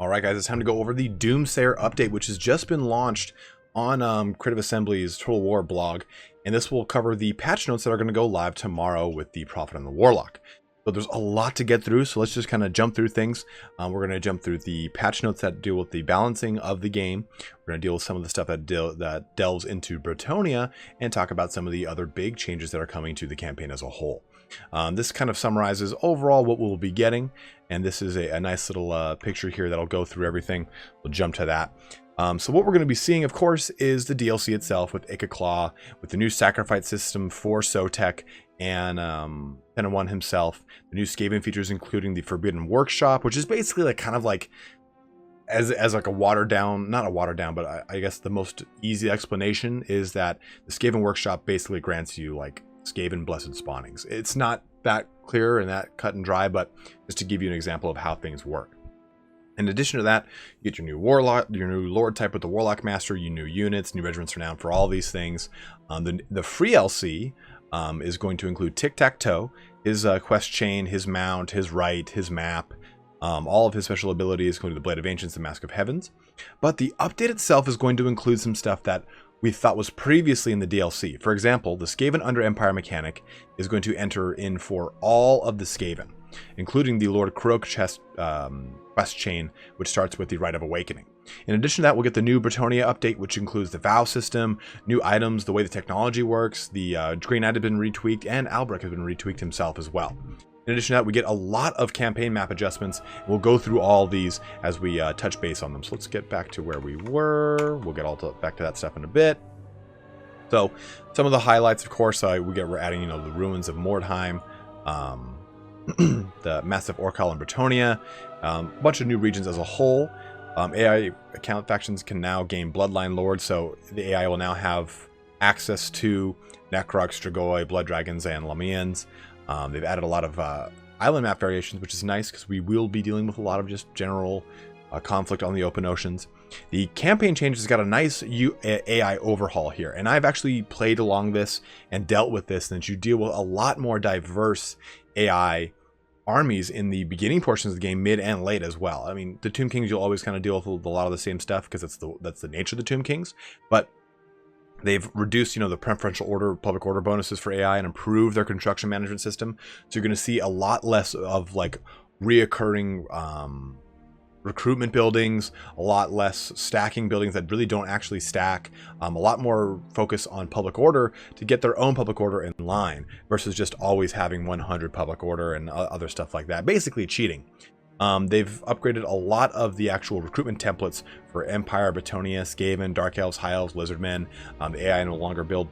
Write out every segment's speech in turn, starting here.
Alright guys, it's time to go over the Doomsayer update, which has just been launched on Creative Assembly's Total War blog, and this will cover the patch notes that are going to go live tomorrow with the Prophet and the Warlock. So there's a lot to get through, so let's just kind of jump through things. We're going to jump through the patch notes that deal with the balancing of the game. We're going to deal with some of the stuff that delves into Bretonnia, and talk about some of the other big changes that are coming to the campaign as a whole. This kind of summarizes overall what we'll be getting, and this is a nice little picture here that'll go through everything. We'll jump to that. So what we're going to be seeing, of course, is the DLC itself with Claw, with the new sacrifice system for Sotek and One himself. The new Skaven features, including the Forbidden Workshop, which is basically like kind of like as like a watered down, not a watered down, but I guess the most easy explanation is that the Skaven Workshop basically grants you like Skaven blessed spawnings. It's not that clear and that cut and dry, but just to give you an example of how things work. In addition to that, you get your new Warlock, your new Lord type with the Warlock Master, your new units, new regiments renowned for all these things. The free LC is going to include Tic-Tac-Toe, his quest chain, his mount, his right, his map, all of his special abilities, including the Blade of Ancients and Mask of Heavens. But the update itself is going to include some stuff that we thought was previously in the DLC. For example, the Skaven Under Empire mechanic is going to enter in for all of the Skaven, including the Lord Kroak quest chain, which starts with the Rite of Awakening. In addition to that, we'll get the new Bretonnia update, which includes the Vow system, new items, the way the technology works, the Green Knight has been retweaked, and Albrecht has been retweaked himself as well. In addition to that, we get a lot of campaign map adjustments. We'll go through all these as we touch base on them. So let's get back to where we were. We'll get back to that stuff in a bit. So some of the highlights, of course, we're adding, the ruins of Mordheim, the massive Orcal and Bretonnia, a bunch of new regions as a whole. AI account factions can now gain Bloodline Lords, so the AI will now have access to Necrocs, Strigoi, Blood Dragons, and Lamians. They've added a lot of island map variations, which is nice because we will be dealing with a lot of just general conflict on the open oceans. The campaign changes got a nice AI overhaul here, and I've actually played along this and dealt with this, and you deal with a lot more diverse AI armies in the beginning portions of the game, mid and late as well. I mean, the Tomb Kings, you'll always kind of deal with a lot of the same stuff because that's the nature of the Tomb Kings, but they've reduced, the preferential order, public order bonuses for AI and improved their construction management system. So you're going to see a lot less of like reoccurring recruitment buildings, a lot less stacking buildings that really don't actually stack, a lot more focus on public order to get their own public order in line versus just always having 100 public order and other stuff like that. Basically cheating. They've upgraded a lot of the actual recruitment templates for Empire, Bretonnia, Skaven, Dark Elves, High Elves, Lizardmen. The AI no longer build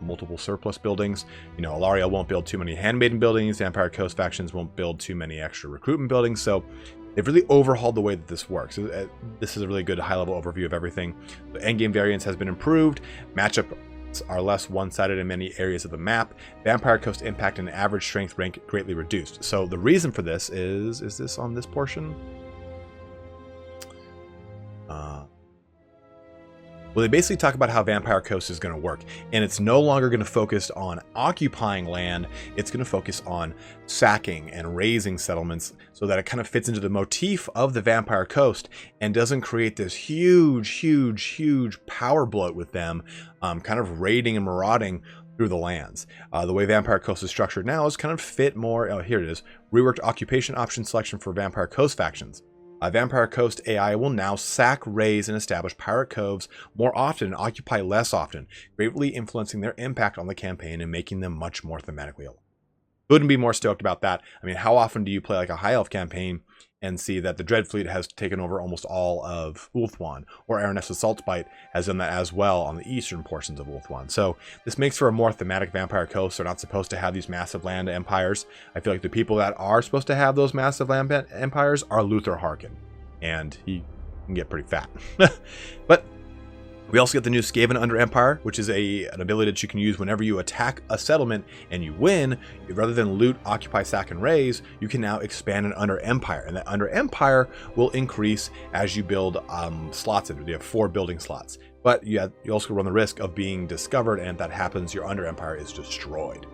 multiple surplus buildings. Alaria won't build too many handmaiden buildings. The Empire Coast factions won't build too many extra recruitment buildings. So they've really overhauled the way that this works. This is a really good high-level overview of everything. The endgame variance has been improved. Matchup are less one-sided in many areas of the map. Vampire Coast impact and average strength rank greatly reduced. So the reason for this is this on this portion? Well, they basically talk about how Vampire Coast is going to work, and it's no longer going to focus on occupying land. It's going to focus on sacking and raising settlements so that it kind of fits into the motif of the Vampire Coast and doesn't create this huge power bloat with them, kind of raiding and marauding through the lands. The way Vampire Coast is structured now is kind of fit more. Oh, here it is. Reworked occupation option selection for Vampire Coast factions. Vampire Coast AI will now sack, raise, and establish pirate coves more often and occupy less often, greatly influencing their impact on the campaign and making them much more thematically alive. Couldn't be more stoked about that. I mean, how often do you play like a High Elf campaign and see that the Dreadfleet has taken over almost all of Ulthuan, or Aranessa's Saltspite has done that as well on the eastern portions of Ulthuan. So this makes for a more thematic Vampire Coast. They're not supposed to have these massive land empires. I feel like the people that are supposed to have those massive land empires are Luther Harkin, and he can get pretty fat. But we also get the new Skaven Under Empire, which is an ability that you can use whenever you attack a settlement and you win. Rather than loot, occupy, sack, and raise, you can now expand an Under Empire. And that Under Empire will increase as you build slots in it. You have 4 building slots. But you also run the risk of being discovered, and if that happens, your Under Empire is destroyed.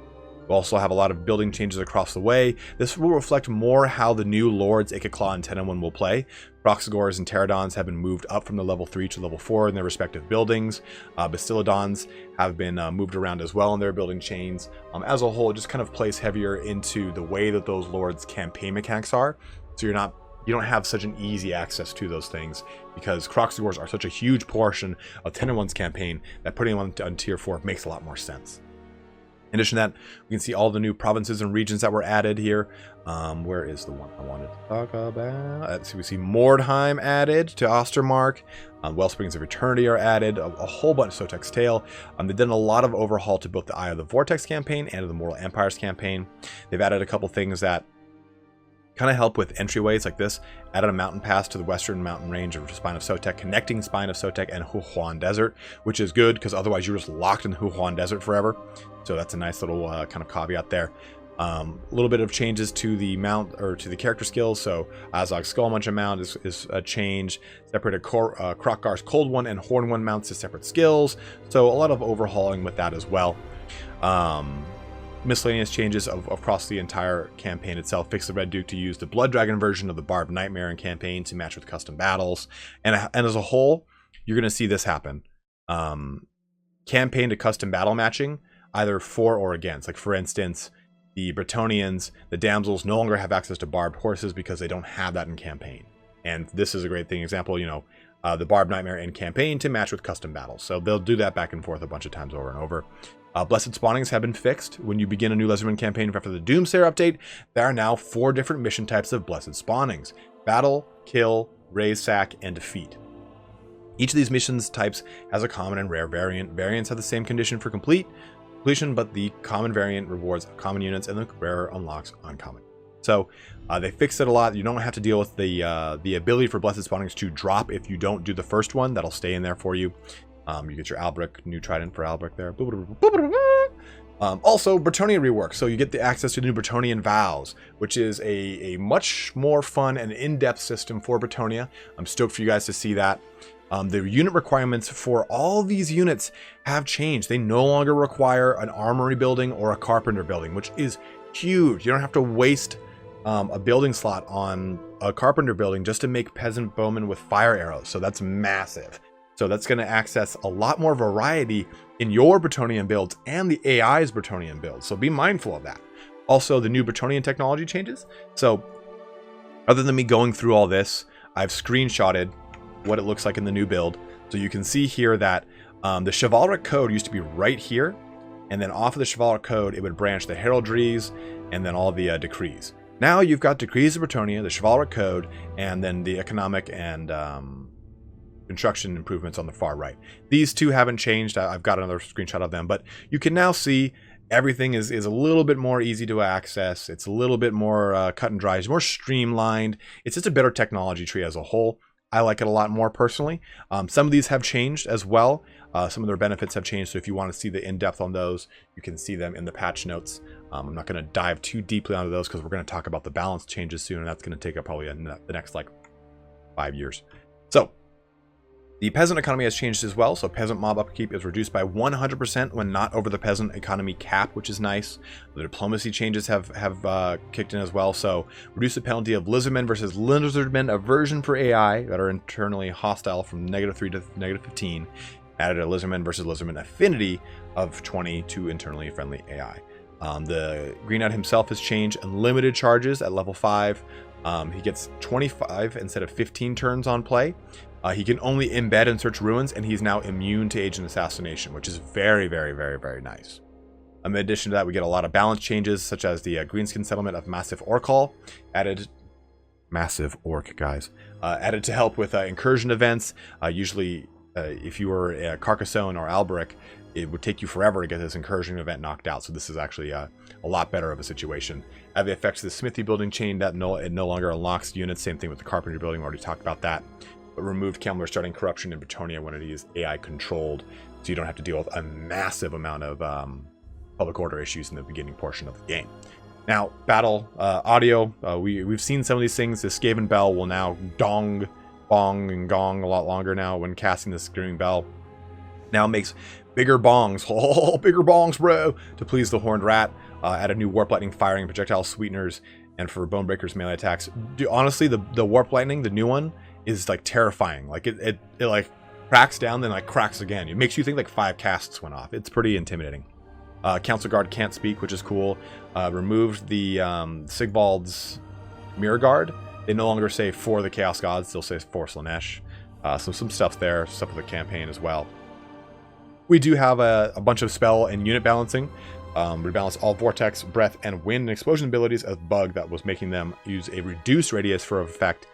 We'll also have a lot of building changes across the way. This will reflect more how the new Lords, Ikiclaw and Tenenwen will play. Proxigors and Pterodons have been moved up from the level 3 to level 4 in their respective buildings. Bastiladons have been moved around as well in their building chains. As a whole, it just kind of plays heavier into the way that those Lords' campaign mechanics are. So you don't have such an easy access to those things, because Proxigors are such a huge portion of Tenenwen's campaign that putting them on tier 4 makes a lot more sense. In addition to that, we can see all the new provinces and regions that were added here. Where is the one I wanted to talk about? So we see Mordheim added to Ostermark. Wellsprings of Eternity are added. A whole bunch of Sotek's Tale. They've done a lot of overhaul to both the Eye of the Vortex campaign and the Mortal Empires campaign. They've added a couple things that kind of help with entryways like this. Added a mountain pass to the western mountain range of Spine of Sotek, connecting Spine of Sotek and Huhuan Desert, which is good because otherwise you're just locked in Huhuan Desert forever. So that's a nice little kind of caveat there. A little bit of changes to the mount, or to the character skills. So Azog's Skullmuncher mount is a change. Separated Krokgar's Cold One and Horn One mounts to separate skills. So a lot of overhauling with that as well. Miscellaneous changes across the entire campaign itself. Fix the Red Duke to use the Blood Dragon version of the Barbed Nightmare in campaign to match with custom battles. And as a whole, you're going to see this happen. Campaign to custom battle matching, either for or against. Like, for instance, the Bretonians, the damsels, no longer have access to barbed horses because they don't have that in campaign. And this is a great thing. Example, the Barbed Nightmare in campaign to match with custom battles. So they'll do that back and forth a bunch of times over and over. Blessed Spawnings have been fixed. When you begin a new Lezardman campaign after the Doomsayer update, there are now 4 different mission types of Blessed Spawnings: Battle, Kill, Raise, Sack, and Defeat. Each of these missions types has a common and rare variant. Variants have the same condition for completion, but the common variant rewards common units and the rarer unlocks uncommon. So they fixed it a lot. You don't have to deal with the ability for Blessed Spawnings to drop if you don't do the first one. That'll stay in there for you. You get your Albrecht, new Trident for Albrecht there. Also, Bertoni Rework. So you get the access to the new Bretonian vows, which is a much more fun and in-depth system for Bretonia. I'm stoked for you guys to see that. The unit requirements for all these units have changed. They no longer require an armory building or a carpenter building, which is huge. You don't have to waste a building slot on a carpenter building just to make peasant bowmen with fire arrows. So that's massive. So that's going to access a lot more variety in your Bretonian builds and the AI's Bretonian builds. So be mindful of that. Also, the new Bretonian technology changes. So other than me going through all this, I've screenshotted what it looks like in the new build. So you can see here that the chivalric code used to be right here. And then off of the chivalric code, it would branch the heraldries and then all the decrees. Now you've got decrees of Bretonia, the chivalric code, and then the economic and construction improvements on the far right. These two haven't changed. I've got another screenshot of them, but you can now see everything is a little bit more easy to access. It's a little bit more cut and dry. It's more streamlined. It's just a better technology tree as a whole. I like it a lot more personally. Some of these have changed as well. Some of their benefits have changed. So if you want to see the in-depth on those, you can see them in the patch notes. I'm not going to dive too deeply onto those because we're going to talk about the balance changes soon, and that's going to take up probably the next like 5 years. So the peasant economy has changed as well. So peasant mob upkeep is reduced by 100% when not over the peasant economy cap, which is nice. The diplomacy changes have kicked in as well. So reduce the penalty of lizardmen versus lizardmen aversion for AI that are internally hostile from -3 to -15. Added a lizardmen versus lizardmen affinity of 20 to internally friendly AI. The Green Knight himself has changed unlimited charges at level 5. He gets 25 instead of 15 turns on play. He can only embed and search ruins, and he's now immune to agent assassination, which is very, very, very, very nice. In addition to that, we get a lot of balance changes, such as the Greenskin settlement of Massive Orc Hall, added. Massive Orc, guys. Added to help with incursion events. Usually, if you were a Carcassonne or Albrecht, it would take you forever to get this incursion event knocked out. So this is actually a lot better of a situation. The effects of the smithy building chain, that it no longer unlocks units. Same thing with the carpentry building. We already talked about that. But removed Camelor starting corruption in Bretonia when it is AI controlled, so you don't have to deal with a massive amount of public order issues in the beginning portion of the game. Now, battle audio. We've seen some of these things. The Skaven Bell will now dong, bong, and gong a lot longer now when casting the Screaming Bell. Now it makes bigger bongs, oh, bigger bongs, bro, to please the Horned Rat. Add a new Warp Lightning firing, projectile sweeteners, and for Bonebreaker's melee attacks. Honestly, the Warp Lightning, the new one, is like terrifying. Like it like cracks down, then like cracks again. It makes you think like 5 casts went off. It's pretty intimidating. Council Guard can't speak, which is cool. Removed the Sigvald's Mirror Guard. They no longer say for the Chaos Gods, they'll say for Slaanesh. So some stuff there, stuff for the campaign as well. We do have a bunch of spell and unit balancing. Rebalance all Vortex, Breath, and Wind and Explosion abilities as bug that was making them use a reduced radius for effect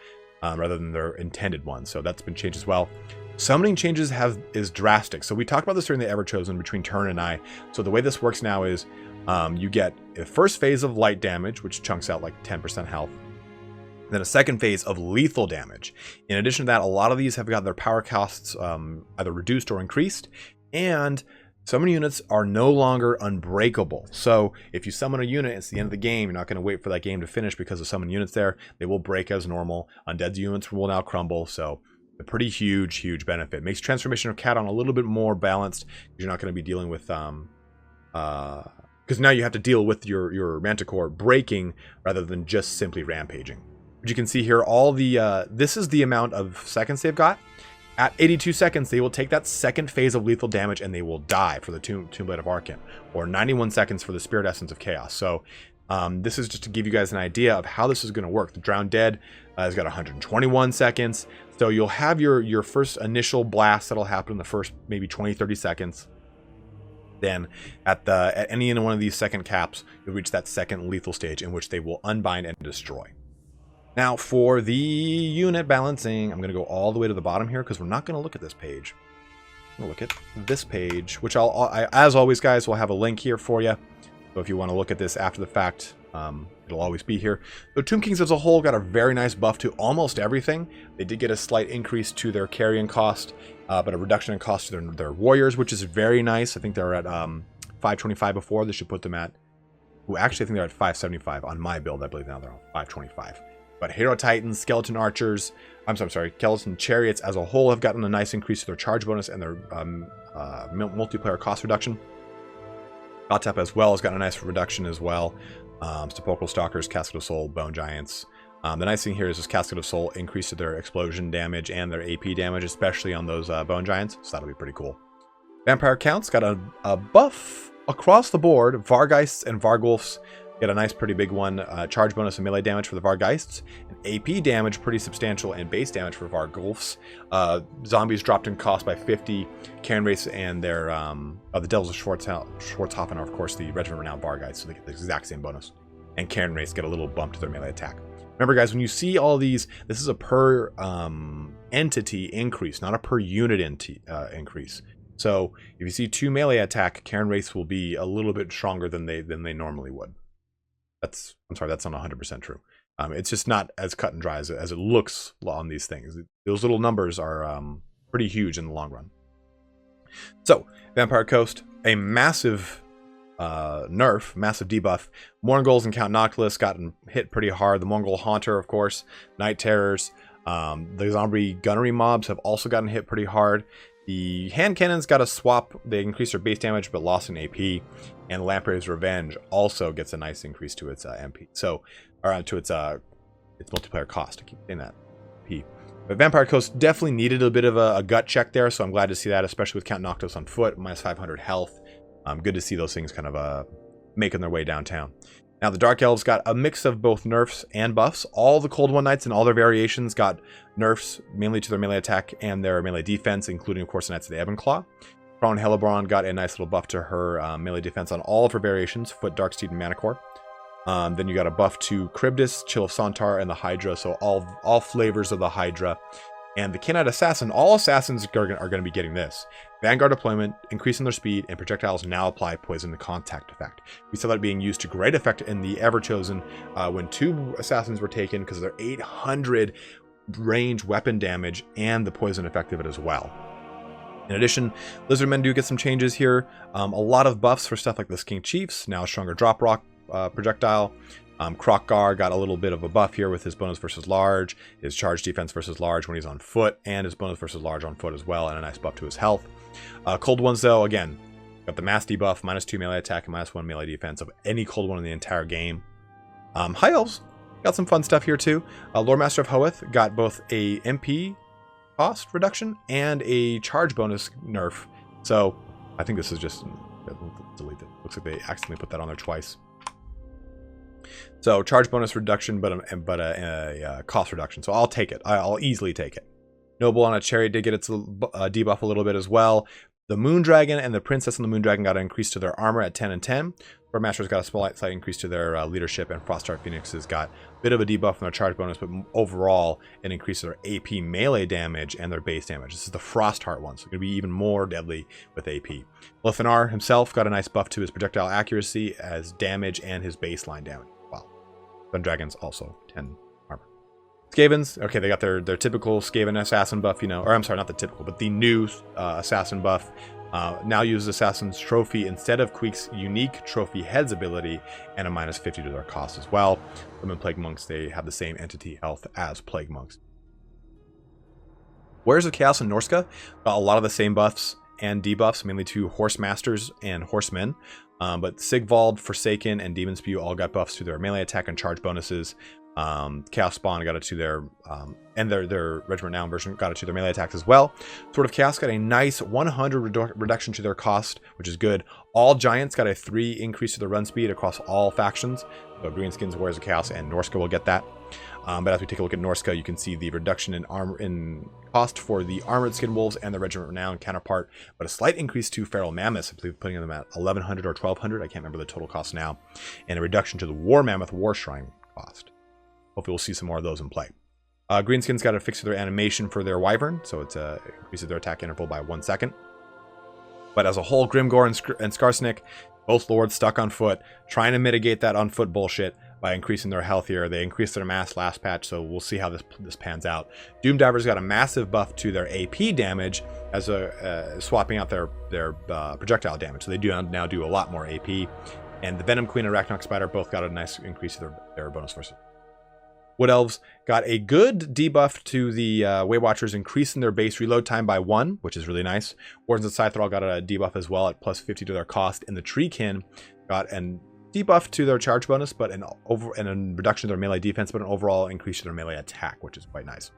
rather than their intended one. So that's been changed as well. Summoning changes is drastic. So we talked about this during the Everchosen between Turn and I. So the way this works now is you get a first phase of light damage, which chunks out like 10% health. Then a second phase of lethal damage. In addition to that, a lot of these have got their power costs either reduced or increased. And summon units are no longer unbreakable. So if you summon a unit, it's the end of the game. You're not going to wait for that game to finish because of summon units there. They will break as normal. Undead units will now crumble. So a pretty huge benefit. Makes Transformation of Cat on a little bit more balanced. You're not going to be dealing with because now you have to deal with your Manticore breaking rather than just simply rampaging. But you can see here all the this is the amount of seconds they've got. At 82 seconds, they will take that second phase of lethal damage and they will die for the Tomb Blade of Arcan, or 91 seconds for the Spirit Essence of Chaos. So this is just to give you guys an idea of how this is going to work. The Drowned Dead has got 121 seconds. So you'll have your first initial blast that'll happen in the first maybe 20-30 seconds. Then at any one of these second caps, you'll reach that second lethal stage in which they will unbind and destroy. Now for the unit balancing, I'm going to go all the way to the bottom here because we're not going to look at this page. I'm going to look at this page, which as always, guys, we'll have a link here for you. So if you want to look at this after the fact, it'll always be here. The Tomb Kings as a whole got a very nice buff to almost everything. They did get a slight increase to their carrying cost, but a reduction in cost to their warriors, which is very nice. I think they're at 525 before. This should put them at... Ooh, actually, I think they're at 575 on my build. I believe now they're on 525. But Hero Titans, Skeleton Archers, Skeleton Chariots as a whole have gotten a nice increase to their charge bonus and their multiplayer cost reduction. Gotep as well has gotten a nice reduction as well. Debacle Stalkers, Casket of Soul, Bone Giants. The nice thing here is this Casket of Soul increased their explosion damage and their AP damage, especially on those Bone Giants, so that'll be pretty cool. Vampire Counts got a buff across the board. Vargheists and Vargulfs get a nice pretty big one. Charge bonus and melee damage for the Vargheists. And AP damage pretty substantial, and base damage for Vargulfs. Zombies dropped in cost by 50. Karen Race and their the Devils of Schwarzhofen are of course the Regiment Renowned Vargheists, so they get the exact same bonus. And Karen Race get a little bump to their melee attack. Remember, guys, when you see all these, this is a per entity increase, not a per unit increase. So if you see 2 melee attack, Karen Race will be a little bit stronger than they normally would. I'm sorry, that's not 100% true. It's just not as cut and dry as it looks on these things. Those little numbers are pretty huge in the long run. So, Vampire Coast, a massive nerf, massive debuff. Mournguls and Count Noctilus gotten hit pretty hard. The Mourngull Haunter, of course, Night Terrors. The zombie gunnery mobs have also gotten hit pretty hard. The hand cannons got a swap. They increased their base damage but lost in AP. And Lamprey's Revenge also gets a nice increase to its MP. So, or to its multiplayer cost. I keep saying that. P. But Vampire Coast definitely needed a bit of a gut check there, so I'm glad to see that, especially with Count Noctis on foot, minus 500 health. Good to see those things kind of making their way downtown. Now, the Dark Elves got a mix of both nerfs and buffs. All the Cold One Knights and all their variations got nerfs, mainly to their melee attack and their melee defense, including, of course, the Knights of the Ebenclaw. Prawn Hellebron got a nice little buff to her melee defense on all of her variations, Foot, Darksteed, and Manicore. Then you got a buff to Charybdis, Chill of Sontar, and the Hydra, so all flavors of the Hydra. And the Knight Assassin, all assassins are going to be getting this. Vanguard deployment, increasing their speed, and projectiles now apply poison to contact effect. We saw that being used to great effect in the Everchosen when 2 assassins were taken because of their 800 range weapon damage and the poison effect of it as well. In addition, Lizardmen do get some changes here. A lot of buffs for stuff like the Skink Chiefs, now a stronger drop rock projectile. Krokgar got a little bit of a buff here with his bonus versus large, his charge defense versus large when he's on foot, and his bonus versus large on foot as well, and a nice buff to his health. Cold ones, though, again, got the mass debuff, -2 melee attack and -1 melee defense of any cold one in the entire game. High Elves got some fun stuff here, too. Lord Master of Hoeth got both a MP cost reduction and a charge bonus nerf. So I think this is just... delete it. Looks like they accidentally put that on there twice. So charge bonus reduction, but a cost reduction. So I'll take it. I'll easily take it. Noble on a Chariot did get its debuff a little bit as well. The Moondragon and the Princess and the Moondragon got an increase to their armor at 10 and 10. Lord Masters got a slight increase to their leadership, and Frostheart Phoenixes got a bit of a debuff on their charge bonus, but overall an increase to their AP melee damage and their base damage. This is the Frostheart one, so it's going to be even more deadly with AP. Lithanar himself got a nice buff to his projectile accuracy as damage and his baseline damage. Wow. Dragons also 10 armor. Skavens, okay, they got their typical Skaven assassin buff, you know, or I'm sorry, not the typical, but the new assassin buff. Now uses Assassin's Trophy instead of Queek's unique Trophy Heads ability, and a -50 to their cost as well. Women Plague Monks, they have the same entity health as Plague Monks. Warriors of Chaos and Norska got a lot of the same buffs and debuffs, mainly to Horse Masters and Horsemen. But Sigvald, Forsaken, and Demon Spew all got buffs to their melee attack and charge bonuses. Chaos Spawn got it to their and their Regiment Now version got it to their melee attacks as well. Sword of Chaos got a nice 100 reduction to their cost, which is good. All Giants got a 3 increase to their run speed across all factions. So Greenskins, Warriors of Chaos, and Norska will get that. But as we take a look at Norska, you can see the reduction in armor in cost for the Armored Skin Wolves and the Regiment Renown counterpart, but a slight increase to Feral Mammoths, I believe putting them at 1100 or 1200. I can't remember the total cost now, and a reduction to the War Mammoth War Shrine cost. Hopefully we'll see some more of those in play. Greenskins got a fix to their animation for their Wyvern, so it increases their attack interval by 1 second. But as a whole, Grimgor and Skarsnik, both lords stuck on foot, trying to mitigate that on foot bullshit by increasing their health here. They increased their mass last patch, so we'll see how this pans out. Doomdivers got a massive buff to their AP damage as swapping out their projectile damage, so they do now do a lot more AP. And the Venom Queen and Arachnok Spider both got a nice increase to their bonus versus. Wood Elves got a good debuff to the Way Watchers, increasing their base reload time by 1, which is really nice. Wardens of Scythrall got a debuff as well at +50 to their cost, and the Treekin got a debuff to their charge bonus, but a reduction to their melee defense, but an overall increase to their melee attack, which is quite nice.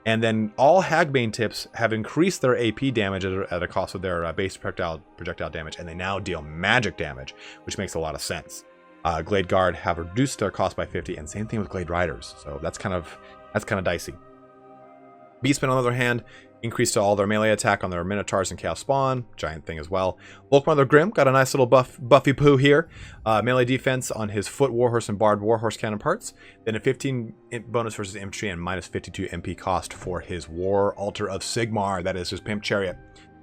And then all Hagbane tips have increased their AP damage at a cost of their base projectile damage, and they now deal magic damage, which makes a lot of sense. Glade Guard have reduced their cost by 50, and same thing with Glade Riders, so that's kind of dicey. Beastmen, on the other hand, increased to all their melee attack on their Minotaurs and Chaos Spawn, giant thing as well. Wolfmother Grim got a nice little buffy poo here. Melee defense on his Foot Warhorse and Bard Warhorse counterparts. Then a 15 bonus versus infantry and -52 MP cost for his War Altar of Sigmar, that is his Pimp Chariot.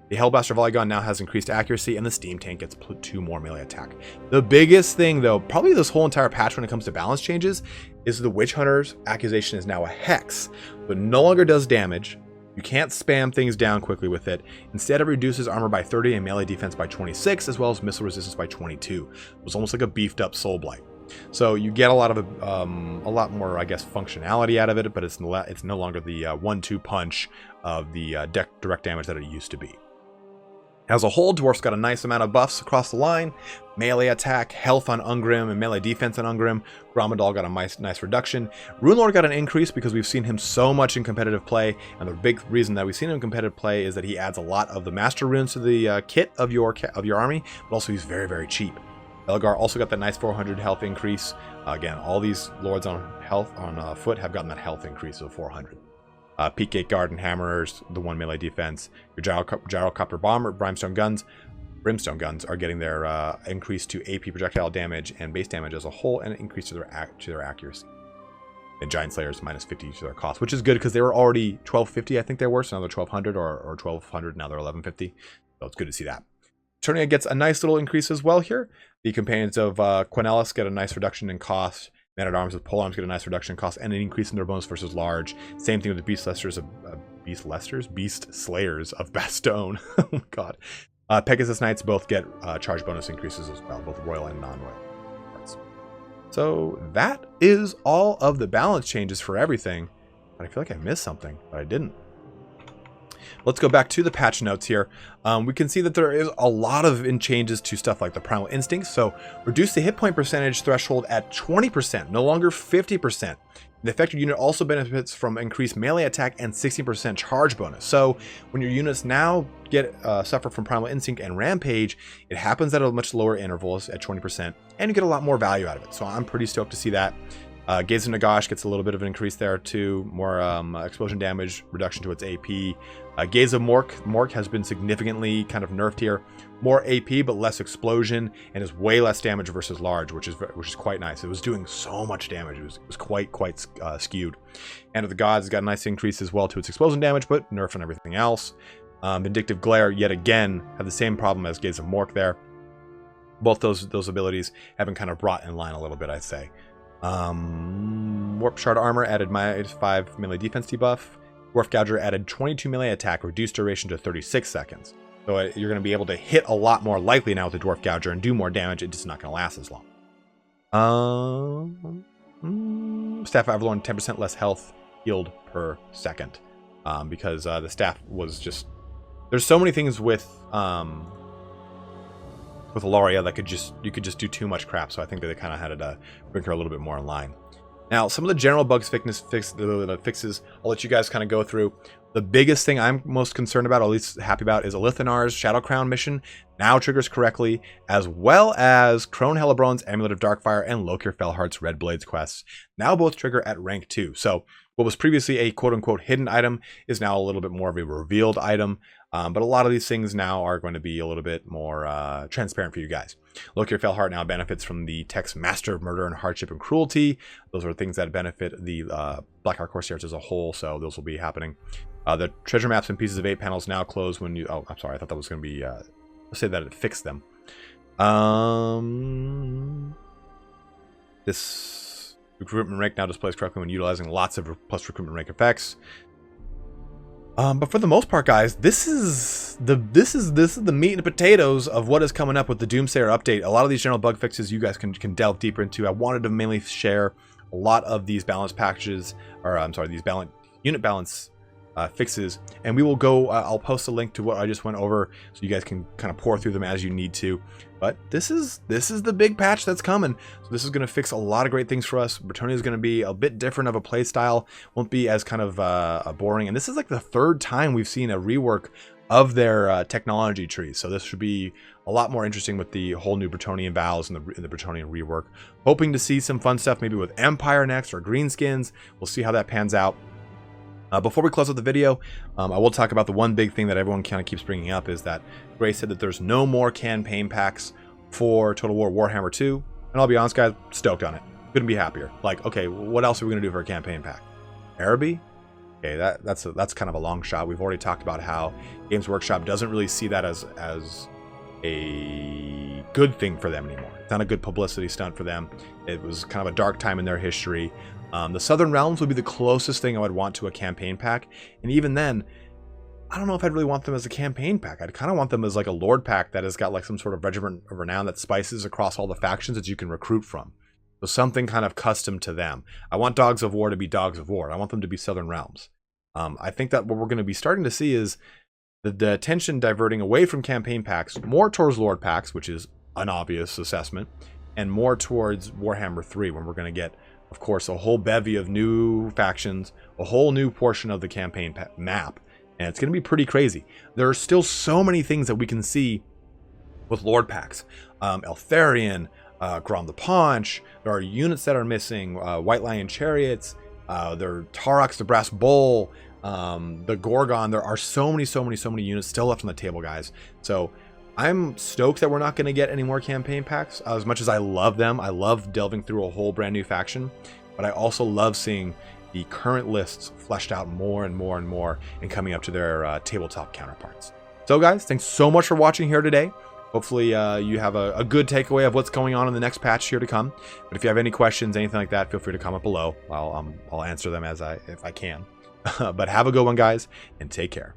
The Hellblaster Volleygun now has increased accuracy, and the Steam Tank gets 2 more melee attack. The biggest thing, though, probably this whole entire patch when it comes to balance changes, is the Witch Hunter's Accusation is now a Hex. So it no longer does damage. You can't spam things down quickly with it. Instead, it reduces armor by 30 and melee defense by 26, as well as missile resistance by 22. It's almost like a beefed up Soul Blight. So you get a lot more, I guess, functionality out of it, but it's no longer the 1-2 punch of the direct damage that it used to be. As a whole, Dwarfs got a nice amount of buffs across the line. Melee attack, health on Ungrim, and melee defense on Ungrim. Gromadal got a nice reduction. Runelord got an increase because we've seen him so much in competitive play, and the big reason that we've seen him in competitive play is that he adds a lot of the master runes to the kit of your army, but also he's very, very cheap. Elgar also got that nice 400 health increase. Again, all these lords on foot have gotten that health increase of 400. Peak Gate Guard and Hammerers, the 1 melee defense. Your Gyrocopter Bomber, Brimstone Guns are getting their increase to AP projectile damage and base damage as a whole, and an increase to their accuracy. And Giant Slayers -50 to their cost, which is good because they were already 1250, I think they were, so now they're 1200 or 1200, now they're 1150. So it's good to see that. Eternia gets a nice little increase as well here. The Companions of Quenellus get a nice reduction in cost. Men-at-Arms with Polearms get a nice reduction in cost and an increase in their bonus versus large. Same thing with the Beast Slayers of Bastogne. Oh my god. Pegasus Knights both get charge bonus increases as well, both royal and non-royal. So that is all of the balance changes for everything. But I feel like I missed something, but I didn't. Let's go back to the patch notes here. We can see that there is a lot of changes to stuff like the Primal Instincts. So reduce the hit point percentage threshold at 20%, no longer 50%. The affected unit also benefits from increased melee attack and 16% charge bonus. So when your units now get suffer from Primal Instinct and Rampage, it happens at a much lower intervals at 20%, and you get a lot more value out of it. So I'm pretty stoked to see that. Gaze of Nagash gets a little bit of an increase there too. More explosion damage, reduction to its AP. Gaze of Mork has been significantly kind of nerfed here. More AP but less explosion, and is way less damage versus large, which is quite nice. It was doing so much damage. It was quite skewed. Hand of the Gods got a nice increase as well to its explosion damage, but nerf on everything else. Vindictive Glare yet again have the same problem as Gaze of Mork there. Both those abilities have been kind of brought in line a little bit, I'd say. Warp Shard Armor added -5 melee defense debuff. Dwarf Gouger added 22 melee attack, reduced duration to 36 seconds. So you're going to be able to hit a lot more likely now with the Dwarf Gouger and do more damage. It's just not going to last as long. Staff of Avalon, 10% less health healed per second. Because the staff was just... There's so many things with Aloria that you could just do too much crap, so I think that they kind of had to bring her a little bit more in line. Now, some of the general bugs fixes, I'll let you guys kind of go through. The biggest thing I'm most concerned about, or at least happy about, is Elithanar's Shadow Crown mission now triggers correctly, as well as Crone Hellebron's Amulet of Darkfire and Lokir Felheart's Red Blades quests now both trigger at rank 2. So what was previously a quote-unquote hidden item is now a little bit more of a revealed item. But a lot of these things now are going to be a little bit more transparent for you guys. Lokir Felheart now benefits from the text Master of Murder and Hardship and Cruelty. Those are things that benefit the Blackheart Corsairs as a whole, so those will be happening. The treasure maps and pieces of 8 panels now close when you... Oh, I'm sorry, I thought that was going to be... let's say that it fixed them. This recruitment rank now displays correctly when utilizing lots of plus recruitment rank effects. But for the most part, guys, this is the meat and potatoes of what is coming up with the Doomsayer update. A lot of these general bug fixes you guys can delve deeper into. I wanted to mainly share a lot of these balance packages, or I'm sorry, these unit balance fixes, and we will go. I'll post a link to what I just went over, so you guys can kind of pour through them as you need to. But this is the big patch that's coming. So this is going to fix a lot of great things for us. Bretonnia is going to be a bit different of a play style. Won't be as kind of boring. And this is like the 3rd time we've seen a rework of their technology tree. So this should be a lot more interesting with the whole new Bretonnian Vows and the Bretonnian rework. Hoping to see some fun stuff maybe with Empire next or Greenskins. We'll see how that pans out. Before we close out the video, I will talk about the one big thing that everyone kind of keeps bringing up is that Gray said that there's no more campaign packs for Total War Warhammer 2. And I'll be honest, guys, stoked on it. Couldn't be happier. Like, okay, what else are we going to do for a campaign pack? Araby? Okay, that's kind of a long shot. We've already talked about how Games Workshop doesn't really see that as a good thing for them anymore. It's not a good publicity stunt for them. It was kind of a dark time in their history. The Southern Realms would be the closest thing I would want to a campaign pack. And even then, I don't know if I'd really want them as a campaign pack. I'd kind of want them as like a Lord pack that has got like some sort of regiment of renown that spices across all the factions that you can recruit from. So something kind of custom to them. I want Dogs of War to be Dogs of War. I want them to be Southern Realms. I think that what we're going to be starting to see is the attention diverting away from campaign packs, more towards Lord packs, which is an obvious assessment, and more towards Warhammer 3, when we're going to get, of course, a whole bevy of new factions, a whole new portion of the campaign map, and it's going to be pretty crazy. There are still so many things that we can see with Lord packs. Eltharion, Grom the Paunch, there are units that are missing, White Lion Chariots, there are Tarox the Brass Bull, the Gorgon. There are so many units still left on the table, guys. So I'm stoked that we're not going to get any more campaign packs. As much as I love them, I love delving through a whole brand new faction, but I also love seeing the current lists fleshed out more and more and coming up to their tabletop counterparts. So guys, thanks so much for watching here today. Hopefully you have a good takeaway of what's going on in the next patch here to come. But if you have any questions, anything like that, feel free to comment below. I'll answer them if I can. But have a good one, guys, and take care.